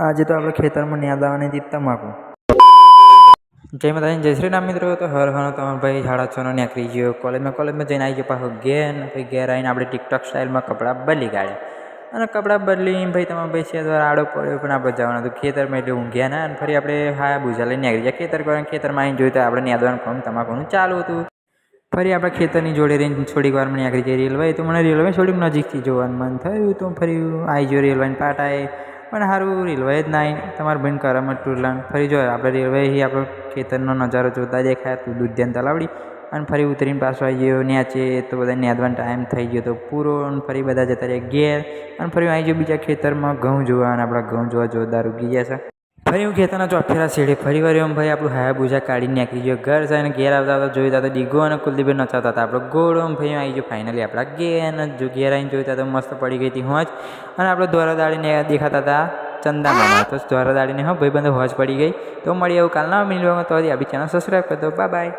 આજે તો આપણે ખેતરમાં નેદાવાની હતી તમાકુ. જય માતાજી, જય શ્રી રામ મિત્રો. તો હર હર તમારો ભાઈ 6:30 નીકળી ગયો કોલેજમાં જઈને આવી ગયો પાછો ઘેર. ભાઈ ઘેર આવીને આપણે ટિકટોક સ્ટાઇલમાં કપડાં બદલી કાઢ્યા અને કપડાં બદલીને ભાઈ તમારા ભાઈ છે દ્વારા આડો પડ્યો પણ આપણે જવાનું હતું ખેતરમાં, એટલે ઊંઘ્યા ના અને ફરી આપણે હા બુઝા લઈને નીકળી ગયા ખેતરમાં આવીને જોયું તો આપણે નેદવાનું કામ તમાકુનું ચાલુ હતું. ફરી આપણે ખેતરની જોડે રહીને થોડીક વારમાં નીકળી જઈએ રેલવે. તો મને રેલવે થોડીક નજીકથી જોવાનું મન થયું તો ફરી આવી ગયો રેલવેની પાટાએ, પણ સારું રેલવે જ ના આવી. તમારા ભાઈને કરામત ટુરલાન ફરી જો આપણે રેલવેથી આપણો ખેતરનો નજારો જોતા દેખાય તો દૂધિયાન તલાવડી અને ફરી ઉતરીને પાછો આવી ગયો નેચે. તો બધા નેદવાનો ટાઈમ થઈ ગયો તો પૂરો અને ફરી બધા જતા રહ્યા ઘેર અને ફરી આવી ગયો બીજા ખેતરમાં ઘઉં જોવા અને આપણા ઘઉં જોવા જોરદાર ઉગી ગયા છે. ફરી હું ખેતરના ચોફેરા છેડે ફરી વાર એમ ભાઈ આપણું હાયાબુઝા કાઢીને નીકળી ગયો ઘર જઈને. ઘેર આવતા આવતા જોઈતા તો ડીગો અને કુલદીપભાઈ નચાવતા હતા આપણો ગોળો. ભાઈ આવી ગયો ફાઇનલી આપણા ઘેર અને ઘેર આવીને જોઈતા તો મસ્ત પડી ગઈ હતી હોજ અને આપણે દ્વારા દાડીને દેખાતા હતા ચંદામાં. તો દ્વારા દાડીને હા ભાઈ બંધ હોજ પડી ગઈ. તો મળી આવું કાલના મિનિટમાં. તો આ બી ચેનલ સબસ્ક્રાઈબ કરી દો. Bye bye.